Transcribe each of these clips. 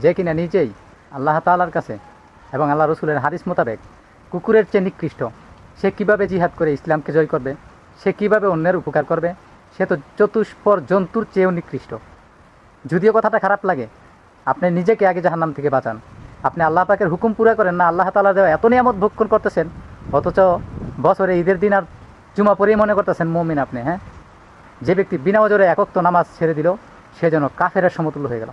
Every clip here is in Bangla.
যে কিনা নিজেই আল্লাহ তাআলার কাছে এবং আল্লাহ রসুলের হাদিস মোতাবেক কুকুরের চেয়ে নিকৃষ্ট, সে কীভাবে জিহাদ করে ইসলামকে জয় করবে, সে কীভাবে অন্যের উপকার করবে, সে তো চতুষ্পর জন্তুর চেয়েও নিকৃষ্ট। যদিও কথাটা খারাপ লাগে, আপনি নিজেকে আগে জাহান্নাম থেকে বাঁচান। আপনি আল্লাহ পাকের হুকুম পুরা করেন না, আল্লাহ তাআলা দেওয়া এত নিয়ামত ভক্ষণ করতেছেন, অথচ বছরে ঈদের দিন আর জুমা পরেই মনে করতেছেন মুমিন আপনি। হ্যাঁ, যে ব্যক্তি বিনা ওজরে একক তো নামাজ ছেড়ে দিল, সে যেন কাফেরের সমতুল্য হয়ে গেল,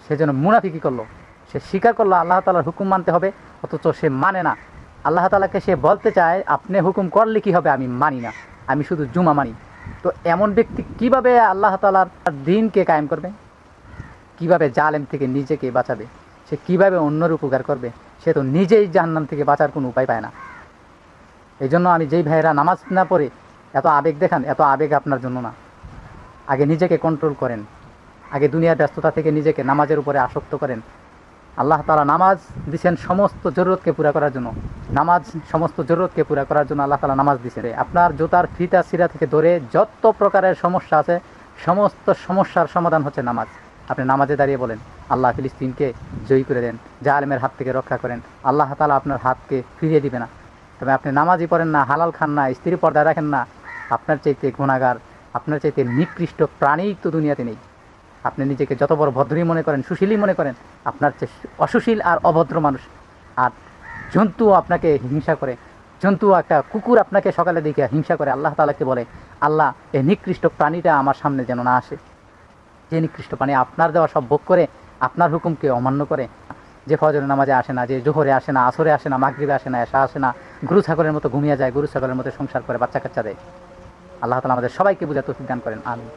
সে যেন মুনাফিকি করলো। সে স্বীকার করলো আল্লাহ তাআলার হুকুম মানতে হবে, অথচ সে মানে না। আল্লাহ তাআলাকে সে বলতে চায়, আপনি হুকুম করলে কি হবে, আমি মানি না, আমি শুধু জুমা মানি। তো এমন ব্যক্তি কিভাবে আল্লাহ তাআলার দ্বীনকে কায়েম করবে, কিভাবে জালেম থেকে নিজেকে বাঁচাবে, সে কিভাবে অন্যের উপকার করবে? সে তো নিজেই জাহান্নাম থেকে বাঁচার কোনো উপায় পায় না। এই জন্য আমি যেই ভাইয়েরা নামাজ না পড়ে এত আবেগ দেখান, এত আবেগ আপনার জন্য না। আগে নিজেকে কন্ট্রোল করেন, আগে দুনিয়ার ব্যস্ততা থেকে নিজেকে নামাজের উপরে আসক্ত করেন। আল্লাহ তাআলা নামাজ দিয়েছেন সমস্ত জরুরতকে পুরা করার জন্য। নামাজ সমস্ত জরুরতকে পুরা করার জন্য আল্লাহ তাআলা নামাজ দিয়েছেন। আপনার জুতার ফিতা সিরা থেকে ধরে যত প্রকারের সমস্যা আছে, সমস্ত সমস্যার সমাধান হচ্ছে নামাজ। আপনি নামাজে দাঁড়িয়ে বলেন, আল্লাহ ফিলিস্তিনকে জয়ী করে দেন, জালেমের হাত থেকে রক্ষা করেন, আল্লাহ তাআলা আপনার হাতকে ফিরিয়ে দিবে না। তবে আপনি নামাজই পড়েন না, হালাল খান না, স্ত্রী পর্দায় রাখেন না, আপনার চাইতে গুনাহগার, আপনার চাইতে নিকৃষ্ট প্রাণী তো দুনিয়াতে নেই। আপনি নিজেকে যত বড় ভদ্রই মনে করেন, সুশীলই মনে করেন, আপনার চেয়ে অসুশীল আর অভদ্র মানুষ। আর জন্তুও আপনাকে হিংসা করে, জন্তু একটা কুকুর আপনাকে সকালে দেখে হিংসা করে, আল্লাহ তাআলাকে বলে, আল্লাহ এই নিকৃষ্ট প্রাণীটা আমার সামনে যেন না আসে। যে নিকৃষ্ট প্রাণী আপনার দেওয়া সব ভোগ করে, আপনার হুকুমকে অমান্য করে, যে ফজরের নামাজে আসে না, যে জোহরে আসে না, আসরে আসে না, মাগরিবে আসে না, এশা আসে না, গরু ছাগলের মতো ঘুমিয়ে যায়, গরু ছাগলের মতো সংসার করে, বাচ্চা কাচ্চা দেয়। আল্লাহ তাআলা আমাদের সবাইকে বুঝার তৌফিক দান করেন। আমিন।